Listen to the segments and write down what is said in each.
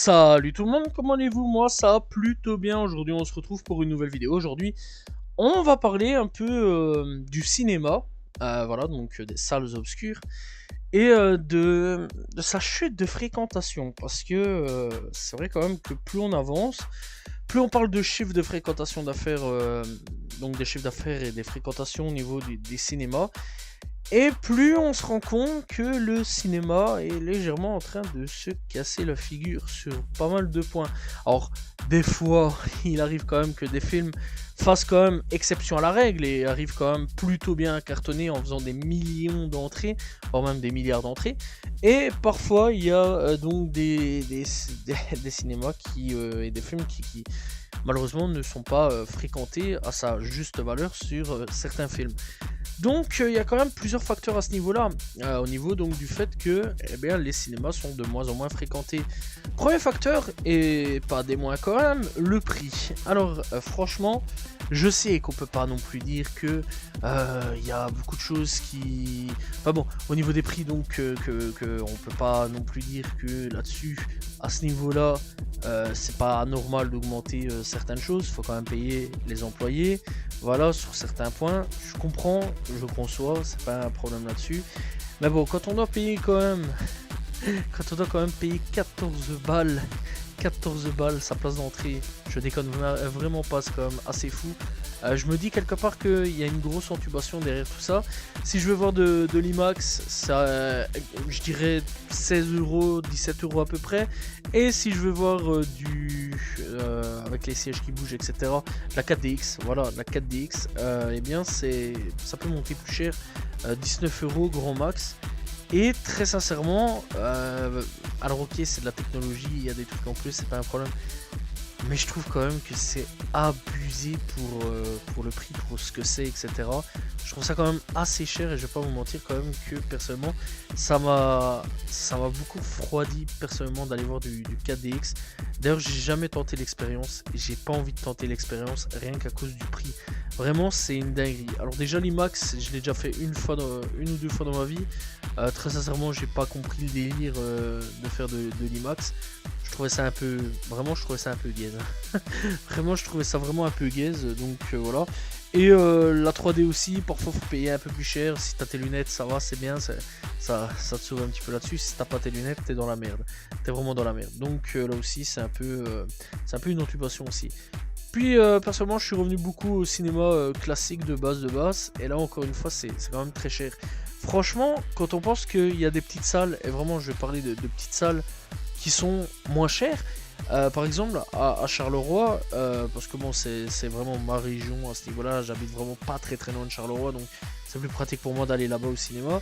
Salut tout le monde, comment allez-vous? Moi ça va plutôt bien. Aujourd'hui on se retrouve pour une nouvelle vidéo. Aujourd'hui on va parler un peu du cinéma, voilà, donc des salles obscures, et de sa chute de fréquentation. Parce que c'est vrai quand même que plus on avance, plus on parle de chiffres de fréquentation d'affaires, donc des chiffres d'affaires et des fréquentations au niveau des cinémas. Et plus on se rend compte que le cinéma est légèrement en train de se casser la figure sur pas mal de points. Alors, des fois, il arrive quand même que des films fassent quand même exception à la règle et arrivent quand même plutôt bien à cartonner en faisant des millions d'entrées, voire même des milliards d'entrées. Et parfois, il y a donc des cinémas et des films qui malheureusement ne sont pas fréquentés à sa juste valeur sur certains films. Donc il y a quand même plusieurs facteurs à ce niveau-là, au niveau donc du fait que les cinémas sont de moins en moins fréquentés. Premier facteur, et pas des moins quand même, le prix. Alors franchement, je sais qu'on peut pas non plus dire que il y a beaucoup de choses qui... Enfin bon, au niveau des prix donc on peut pas non plus dire que là-dessus, à ce niveau-là, c'est pas normal d'augmenter certaines choses, il faut quand même payer les employés. Voilà, sur certains points, je comprends, je conçois, c'est pas un problème là-dessus. Mais bon, quand on doit payer quand même, quand on doit quand même payer 14 balles sa place d'entrée, je déconne vraiment pas, c'est quand même assez fou. Je me dis quelque part qu'il y a une grosse intubation derrière tout ça. Si je veux voir de l'IMAX, ça, je dirais 16 euros, 17 euros à peu près. Et si je veux voir avec les sièges qui bougent, etc., la 4DX, voilà, la 4DX, eh bien ça peut monter plus cher, 19 euros grand max. Et très sincèrement, alors ok, c'est de la technologie, il y a des trucs en plus, c'est pas un problème. Mais je trouve quand même que c'est abusé pour le prix, pour ce que c'est, etc. Je trouve ça quand même assez cher et je vais pas vous mentir quand même que personnellement, ça m'a beaucoup refroidi personnellement d'aller voir du 4DX. D'ailleurs, j'ai jamais tenté l'expérience et j'ai pas envie de tenter l'expérience rien qu'à cause du prix. Vraiment, c'est une dinguerie. Alors déjà, l'IMAX, je l'ai déjà fait une ou deux fois dans ma vie. Très sincèrement, j'ai pas compris le délire de faire de l'IMAX. Je trouvais ça un peu, vraiment je trouvais ça un peu gaze. Vraiment je trouvais ça vraiment un peu gaze, donc voilà. Et la 3D aussi, parfois faut payer un peu plus cher. Si t'as tes lunettes, ça va, c'est bien, ça te sauve un petit peu là-dessus. Si t'as pas tes lunettes, t'es dans la merde, t'es vraiment dans la merde. Donc là aussi c'est un peu une intubation aussi. Puis personnellement je suis revenu beaucoup au cinéma classique de base, et là encore une fois c'est quand même très cher. Franchement, quand on pense qu'il y a des petites salles, et vraiment je vais parler de petites salles qui sont moins chères, par exemple à Charleroi, parce que bon c'est vraiment ma région à ce niveau là, j'habite vraiment pas très loin de Charleroi, donc c'est plus pratique pour moi d'aller là-bas au cinéma.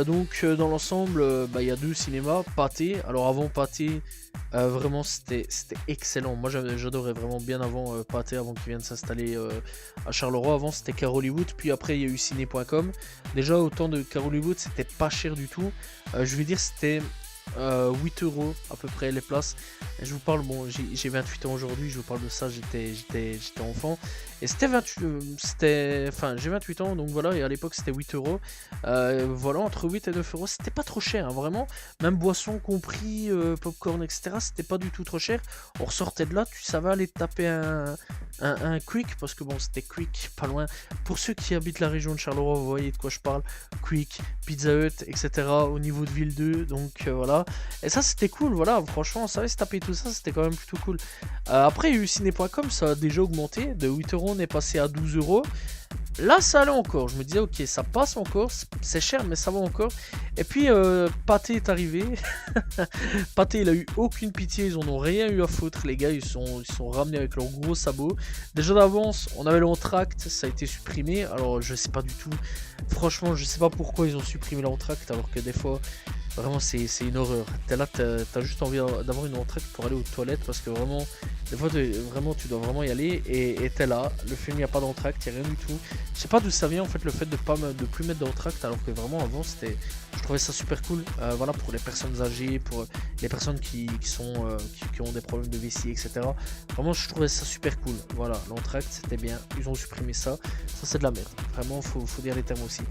Donc dans l'ensemble, il y a deux cinémas, Pathé. Alors avant Pathé, vraiment c'était excellent, moi j'adorais vraiment bien avant Pathé, avant qu'il vienne s'installer à Charleroi. Avant c'était Car Hollywood, puis après il y a eu ciné.com. Déjà au temps de Car Hollywood c'était pas cher du tout, je veux dire c'était 8 euros à peu près les places. Et je vous parle, bon j'ai 28 ans aujourd'hui, je vous parle de ça, j'étais enfant. Et j'ai 28 ans, donc voilà, et à l'époque c'était 8 euros. Voilà, entre 8 et 9 euros, c'était pas trop cher, hein, vraiment. Même boisson compris, popcorn, etc., c'était pas du tout trop cher. On ressortait de là, tu savais aller taper un Quick, parce que bon, c'était Quick, pas loin. Pour ceux qui habitent la région de Charleroi, vous voyez de quoi je parle. Quick, Pizza Hut, etc., au niveau de Ville 2, donc voilà. Et ça, c'était cool, voilà, franchement, on savait se taper tout ça, c'était quand même plutôt cool. Après, il y a eu ciné.com, ça a déjà augmenté, de 8 euros, on est passé à 12 euros. Là, ça allait encore. Je me disais, ok, ça passe encore. C'est cher, mais ça va encore. Et puis, Pathé est arrivé. Pathé, il a eu aucune pitié. Ils en ont rien eu à foutre, les gars. Ils sont ramenés avec leurs gros sabots. Déjà d'avance, on avait l'entracte. Ça a été supprimé. Alors, je sais pas du tout. Franchement, je sais pas pourquoi ils ont supprimé l'entracte. Alors que des fois, vraiment, c'est une horreur. T'es là, t'as juste envie d'avoir une entracte pour aller aux toilettes. Parce que vraiment, des fois, vraiment, tu dois vraiment y aller. Et t'es là. Le film, il n'y a pas d'entracte. Il n'y a rien du tout. Je sais pas d'où ça vient en fait le fait de plus mettre d'entracte, alors que vraiment avant c'était, je trouvais ça super cool, voilà, pour les personnes âgées, pour les personnes qui ont des problèmes de vessie, etc. Vraiment je trouvais ça super cool, voilà, l'entracte c'était bien, ils ont supprimé ça c'est de la merde, vraiment faut dire les termes aussi.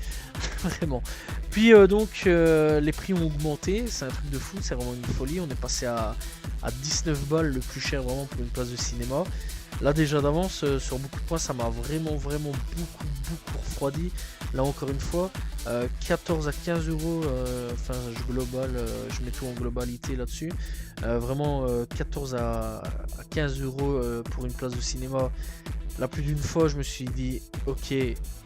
Vraiment. Puis donc les prix ont augmenté, c'est un truc de fou, c'est vraiment une folie, on est passé à à 19 balles le plus cher vraiment pour une place de cinéma. Là déjà d'avance, sur beaucoup de points, ça m'a vraiment beaucoup refroidi. Là encore une fois, 14 à 15 euros, enfin je mets tout en globalité là-dessus. Vraiment 14 à 15 euros pour une place de cinéma. Là plus d'une fois je me suis dit ok,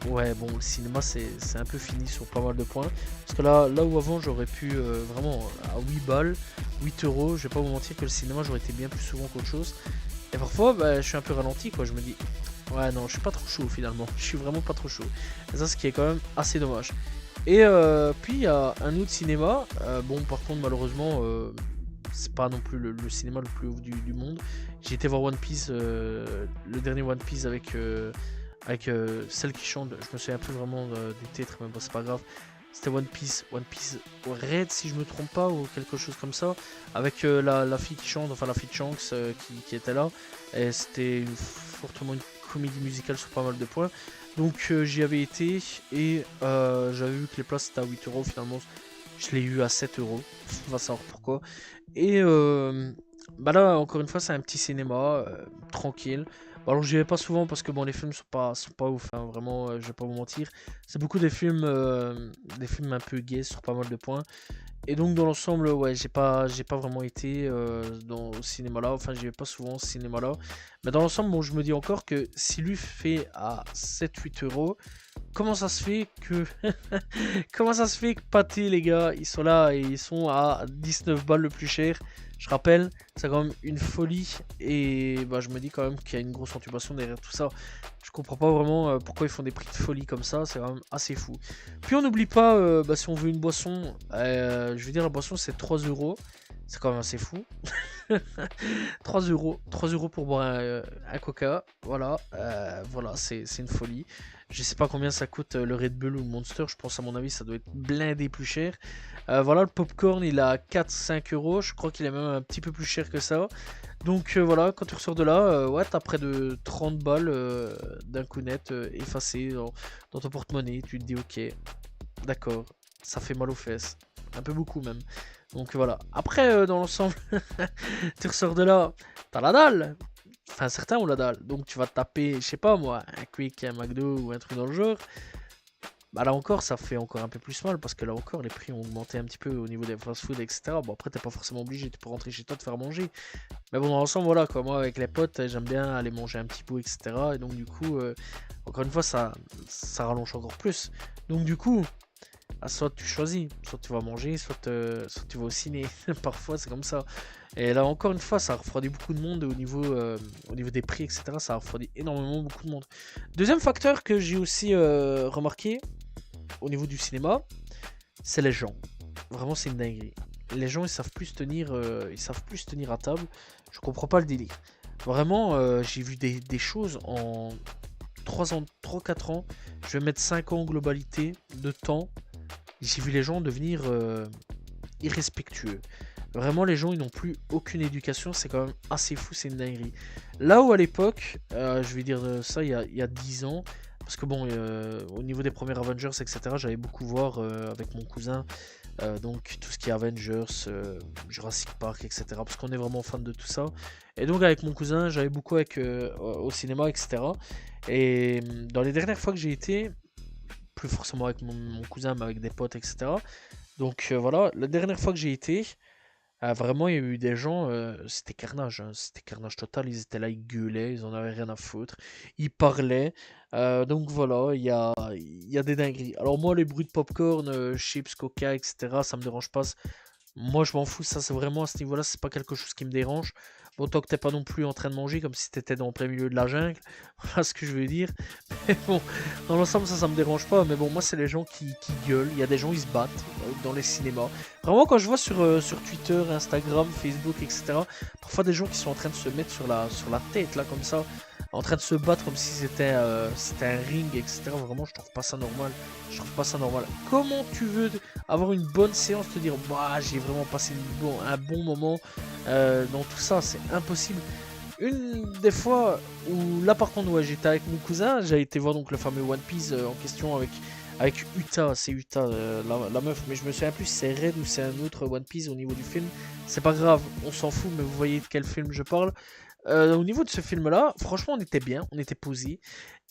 ouais bon, le cinéma c'est un peu fini sur pas mal de points. Parce que là où avant j'aurais pu vraiment à 8 balles, 8 euros, je vais pas vous mentir que le cinéma j'aurais été bien plus souvent qu'autre chose. Et parfois je suis un peu ralenti quoi, je me dis ouais non je suis pas trop chaud finalement, je suis vraiment pas trop chaud. Et ça ce qui est quand même assez dommage. Et puis il y a un autre cinéma, bon par contre malheureusement c'est pas non plus le cinéma le plus haut du monde. J'ai été voir One Piece, le dernier One Piece avec celle qui chante, je me souviens plus vraiment du titre mais bon c'est pas grave. C'était One Piece Red si je me trompe pas ou quelque chose comme ça. Avec la fille qui chante, enfin la fille de Shanks qui était là. Et c'était fortement une comédie musicale sur pas mal de points. Donc j'y avais été et j'avais vu que les places étaient à 8 euros. Finalement je l'ai eu à 7 euros. On va savoir pourquoi. Et là encore une fois c'est un petit cinéma tranquille. Bon, alors j'y vais pas souvent parce que bon les films sont pas ouf, hein, vraiment je vais pas vous mentir. C'est beaucoup des films un peu gays sur pas mal de points. Et donc dans l'ensemble ouais j'ai pas vraiment été au cinéma là, enfin j'y vais pas souvent au cinéma là. Mais dans l'ensemble bon je me dis encore que si lui fait à 7-8 euros, comment ça se fait que comment ça se fait que Pathé les gars ils sont là et ils sont à 19 balles le plus cher. Je rappelle, c'est quand même une folie et je me dis quand même qu'il y a une grosse intubation derrière tout ça. Je comprends pas vraiment pourquoi ils font des prix de folie comme ça, c'est quand même assez fou. Puis on n'oublie pas, si on veut une boisson, je veux dire la boisson c'est 3 euros, c'est quand même assez fou. 3 euros pour boire un coca, voilà, voilà c'est une folie. Je sais pas combien ça coûte le Red Bull ou le Monster, je pense à mon avis ça doit être blindé plus cher. Voilà, le popcorn il est à 4-5 euros, je crois qu'il est même un petit peu plus cher que ça. Donc voilà, quand tu ressors de là, ouais, t'as près de 30 balles d'un coup net effacé dans ton porte-monnaie. Tu te dis ok, d'accord, ça fait mal aux fesses, un peu beaucoup même. Donc voilà, après dans l'ensemble, tu ressors de là, t'as la dalle. Enfin certains ont la dalle, donc tu vas te taper, je sais pas moi, un Quick, un McDo ou un truc dans le genre. Là encore ça fait encore un peu plus mal parce que là encore les prix ont augmenté un petit peu au niveau des fast-food etc. Bon après t'es pas forcément obligé, tu peux rentrer chez toi te faire manger. Mais bon dans l'ensemble voilà quoi, moi avec les potes j'aime bien aller manger un petit bout etc. Et donc du coup encore une fois ça rallonge encore plus. Donc du coup soit tu choisis, soit tu vas manger, soit tu vas au ciné. Parfois c'est comme ça. Et là encore une fois ça refroidit beaucoup de monde au niveau des prix etc. Ça refroidit énormément beaucoup de monde. Deuxième facteur que j'ai aussi remarqué au niveau du cinéma, c'est les gens. Vraiment c'est une dinguerie. Les gens ils savent plus se tenir à table. Je comprends pas le délire. Vraiment j'ai vu des choses en 3-4 ans. Je vais mettre 5 ans en globalité de temps. J'ai vu les gens devenir irrespectueux. Vraiment, les gens, ils n'ont plus aucune éducation. C'est quand même assez fou, c'est une dinguerie. Là où à l'époque, je vais dire ça il y a 10 ans, parce que bon, au niveau des premiers Avengers, etc., j'allais beaucoup voir avec mon cousin. Donc tout ce qui est Avengers, Jurassic Park, etc. Parce qu'on est vraiment fan de tout ça. Et donc avec mon cousin, j'allais beaucoup au cinéma, etc. Et dans les dernières fois que j'ai été, plus forcément avec mon cousin, mais avec des potes, etc. Donc voilà, la dernière fois que j'ai été, vraiment il y a eu des gens, c'était carnage, hein, c'était carnage total, ils étaient là, ils gueulaient, ils en avaient rien à foutre, ils parlaient, donc voilà, il y a des dingueries. Alors moi les bruits de popcorn, chips, coca, etc., ça me dérange pas, moi je m'en fous, ça c'est vraiment à ce niveau-là, c'est pas quelque chose qui me dérange. Bon, tant que t'es pas non plus en train de manger comme si t'étais dans le plein milieu de la jungle, voilà ce que je veux dire. Mais bon, dans l'ensemble ça me dérange pas, mais bon moi c'est les gens qui gueulent, il y a des gens ils se battent dans les cinémas. Vraiment quand je vois sur Twitter, Instagram, Facebook, etc. Parfois des gens qui sont en train de se mettre sur la tête là comme ça, en train de se battre comme si c'était un ring, etc. Vraiment je trouve pas ça normal. Je trouve pas ça normal. Comment tu veux avoir une bonne séance, te dire bah j'ai vraiment passé un bon moment dans tout ça, c'est impossible. Une des fois où là par contre ouais, j'étais avec mon cousin, j'ai été voir donc le fameux One Piece en question avec avec Uta, c'est Uta, la meuf, mais je me souviens plus si c'est Red ou c'est un autre One Piece au niveau du film. C'est pas grave, on s'en fout, mais vous voyez de quel film je parle. Au niveau de ce film-là, franchement, on était bien, on était posé.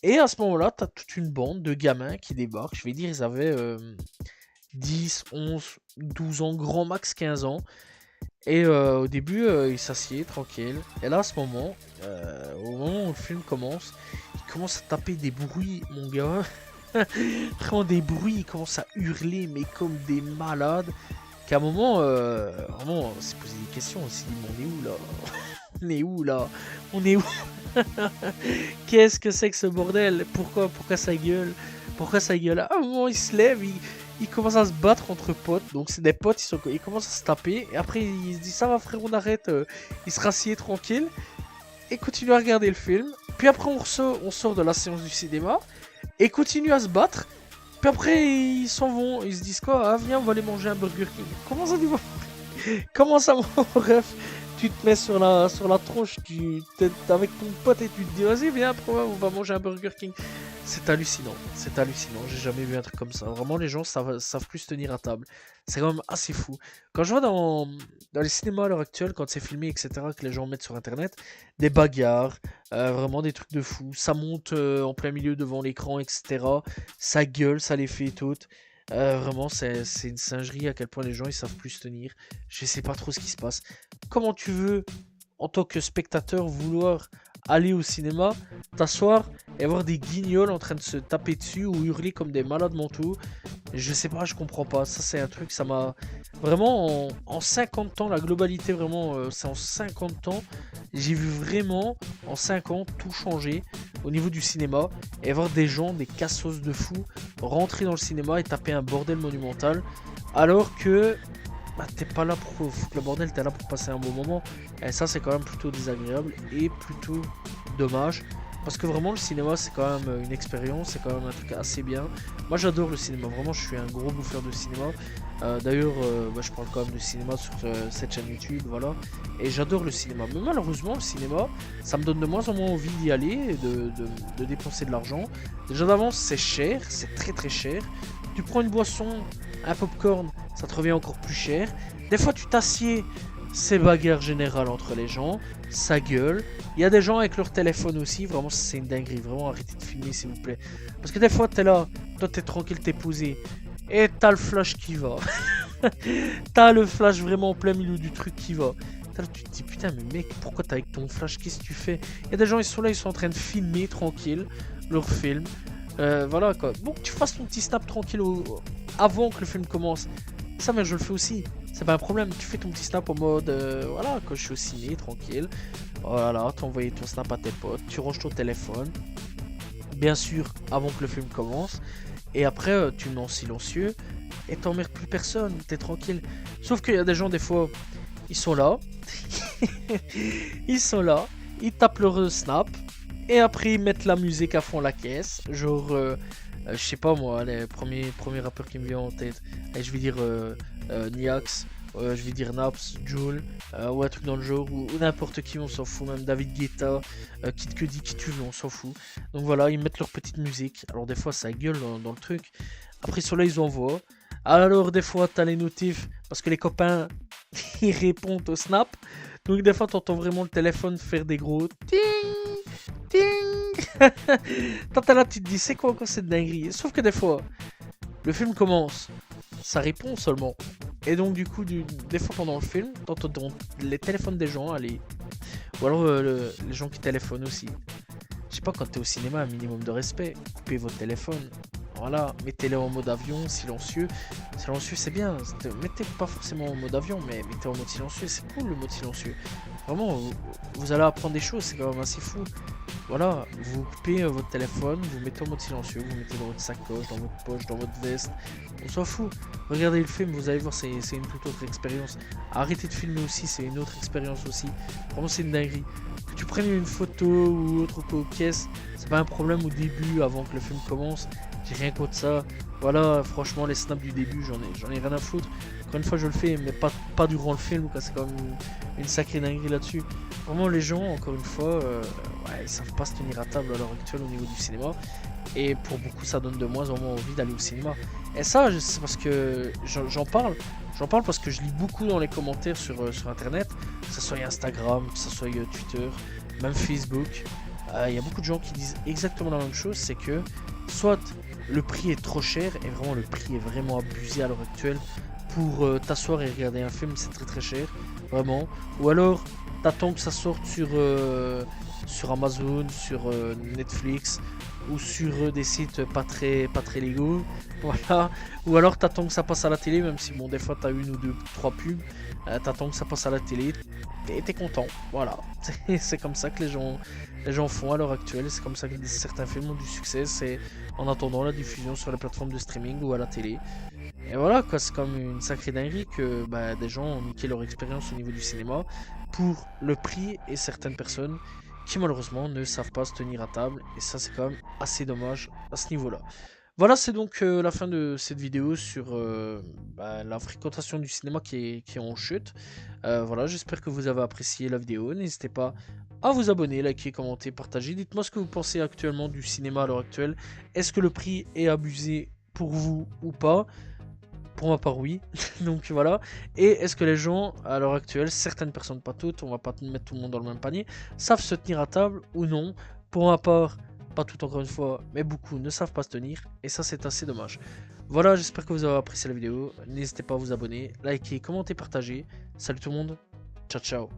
Et à ce moment-là, t'as toute une bande de gamins qui débarquent. Je vais dire, ils avaient 10, 11, 12 ans, grand max 15 ans. Et au début, ils s'assiedent tranquille. Et là, à ce moment, au moment où le film commence, ils commencent à taper des bruits, mon gars. Vraiment des bruits, ils commencent à hurler, mais comme des malades. Qu'à un moment, vraiment, on s'est posé des questions. On s'est dit, mais on est où là? On est où là? On est où? Qu'est-ce que c'est que ce bordel? Pourquoi ça gueule? Pourquoi ça gueule? À un moment, ils se lèvent, ils commencent à se battre entre potes. Donc, c'est des potes, ils commencent à se taper. Et après, ils se disent, ça va frère, on arrête. Ils se rassiedent tranquille. Et continuent à regarder le film. Puis après, on sort de la séance du cinéma. Et continuent à se battre. Puis après, ils s'en vont. Ils se disent quoi? Ah, viens, on va aller manger un Burger King. Comment ça, comment ça, mon ref? Tu te mets sur la tronche, tu t'es avec ton pote et tu te dis vas-y viens on va manger un Burger King. C'est hallucinant, j'ai jamais vu un truc comme ça. Vraiment les gens savent plus se tenir à table. C'est quand même assez fou. Quand je vois dans les cinémas à l'heure actuelle, quand c'est filmé, etc., que les gens mettent sur internet, des bagarres, vraiment des trucs de fou. Ça monte en plein milieu devant l'écran, etc. Ça gueule, ça les fait toutes. Vraiment, c'est une singerie à quel point les gens ils savent plus se tenir. Je sais pas trop ce qui se passe. Comment tu veux, en tant que spectateur, vouloir aller au cinéma, t'asseoir et voir des guignols en train de se taper dessus ou hurler comme des malades mentaux? Je sais pas, je comprends pas. Ça, c'est un truc, ça m'a vraiment en 50 ans, la globalité, vraiment, c'est en 50 ans. J'ai vu vraiment en 5 ans tout changer au niveau du cinéma et voir des gens, des cassos de fous, rentrer dans le cinéma et taper un bordel monumental alors que bah, t'es pas là pour foutre le bordel, t'es là pour passer un bon moment. Et ça, c'est quand même plutôt désagréable et plutôt dommage. Parce que vraiment, le cinéma, c'est quand même une expérience, c'est quand même un truc assez bien. Moi, j'adore le cinéma, vraiment, je suis un gros bouffeur de cinéma. D'ailleurs, bah, je parle quand même de cinéma sur cette chaîne YouTube, voilà. Et j'adore le cinéma. Mais malheureusement, le cinéma, ça me donne de moins en moins envie d'y aller et de dépenser de l'argent. Déjà d'avance, c'est cher, c'est très très cher. Tu prends une boisson, un popcorn, ça te revient encore plus cher. Des fois, tu t'assieds, c'est bagarre générale entre les gens, ça gueule. Il y a des gens avec leur téléphone aussi, vraiment c'est une dinguerie, vraiment arrêtez de filmer s'il vous plaît. Parce que des fois t'es là, toi t'es tranquille, t'es posé, et t'as le flash qui va. T'as le flash vraiment en plein milieu du truc qui va. Là, tu te dis putain mais mec, pourquoi t'es avec ton flash, qu'est-ce que tu fais? Il y a des gens, ils sont là, ils sont en train de filmer tranquille leur film. Voilà quoi, bon que tu fasses ton petit snap tranquille avant que le film commence. Ça mais je le fais aussi, c'est pas un problème, tu fais ton petit snap en mode voilà, quand je suis au ciné, tranquille. Voilà, t'envoies ton snap à tes potes, tu ranges ton téléphone, bien sûr, avant que le film commence. Et après, tu le mets en silencieux et t'emmerdes plus personne, t'es tranquille. Sauf qu'il y a des gens, des fois, ils sont là, ils tapent leur snap et après ils mettent la musique à fond la caisse, genre... je sais pas moi, les premiers rappeurs qui me viennent en tête. Et je vais dire Niax, je vais dire Naps, Jul, ou un truc dans le genre, ou n'importe qui, on s'en fout, même David Guetta, Kid Cudi, qui tu veux, on s'en fout. Donc voilà, ils mettent leur petite musique. Alors des fois ça gueule dans le truc. Après sur là ils envoient. Alors des fois t'as les notifs, parce que les copains ils répondent au snap. Donc des fois t'entends vraiment le téléphone faire des gros ting ting. T'es là, tu te dis c'est quoi encore cette dinguerie? Sauf que des fois, le film commence, ça répond seulement. Et donc du coup, des fois pendant le film, t'entends les téléphones des gens aller. Ou alors les gens qui téléphonent aussi. Je sais pas, quand t'es au cinéma, un minimum de respect. Coupez votre téléphone. Voilà, mettez-le en mode avion, silencieux. Silencieux, c'est bien. Mettez pas forcément en mode avion, mais mettez en mode silencieux. C'est cool le mode silencieux. Vraiment, vous allez apprendre des choses, c'est quand même assez fou. Voilà, vous coupez votre téléphone, vous mettez en mode silencieux, vous mettez dans votre sacoche, dans votre poche, dans votre veste. On s'en fout. Regardez le film, vous allez voir, c'est une toute autre expérience. Arrêtez de filmer aussi, c'est une autre expérience aussi. Vraiment, c'est une dinguerie. Que tu prennes une photo ou autre caisse, c'est pas un problème au début, avant que le film commence. J'ai rien contre ça. Voilà, franchement, les snaps du début, j'en ai rien à foutre. Encore une fois, je le fais, mais pas durant le film, c'est quand même une sacrée dinguerie là-dessus. Vraiment, les gens, encore une fois, ouais, ils savent pas se tenir à table à l'heure actuelle au niveau du cinéma. Et pour beaucoup, ça donne de moins en moins envie d'aller au cinéma. Et ça, c'est parce que j'en parle. J'en parle parce que je lis beaucoup dans les commentaires sur Internet, que ce soit Instagram, que ce soit Twitter, même Facebook. Il y a beaucoup de gens qui disent exactement la même chose, c'est que soit le prix est trop cher, et vraiment le prix est vraiment abusé à l'heure actuelle. Pour t'asseoir et regarder un film, c'est très très cher, vraiment. Ou alors, t'attends que ça sorte sur Amazon, sur Netflix, ou sur des sites pas très légaux, voilà. Ou alors t'attends que ça passe à la télé, même si bon des fois t'as une ou deux, trois pubs, t'attends que ça passe à la télé, t'es content, voilà. C'est comme ça que les gens font à l'heure actuelle, c'est comme ça que certains films ont du succès, c'est en attendant la diffusion sur les plateformes de streaming ou à la télé. Et voilà quoi, c'est comme une sacrée dinguerie que bah, des gens ont niqué leur expérience au niveau du cinéma pour le prix et certaines personnes qui malheureusement ne savent pas se tenir à table, et ça c'est quand même assez dommage à ce niveau là. Voilà, c'est donc la fin de cette vidéo sur bah, la fréquentation du cinéma qui est en chute. Voilà, j'espère que vous avez apprécié la vidéo, n'hésitez pas à vous abonner, liker, commenter, partager, dites-moi ce que vous pensez actuellement du cinéma à l'heure actuelle, est-ce que le prix est abusé pour vous ou pas? Pour ma part, oui. Donc voilà. Et est-ce que les gens, à l'heure actuelle, certaines personnes, pas toutes, on va pas mettre tout le monde dans le même panier, savent se tenir à table ou non? Pour ma part, pas toutes encore une fois, mais beaucoup ne savent pas se tenir. Et ça, c'est assez dommage. Voilà, j'espère que vous avez apprécié la vidéo. N'hésitez pas à vous abonner, liker, commenter, partager. Salut tout le monde. Ciao, ciao.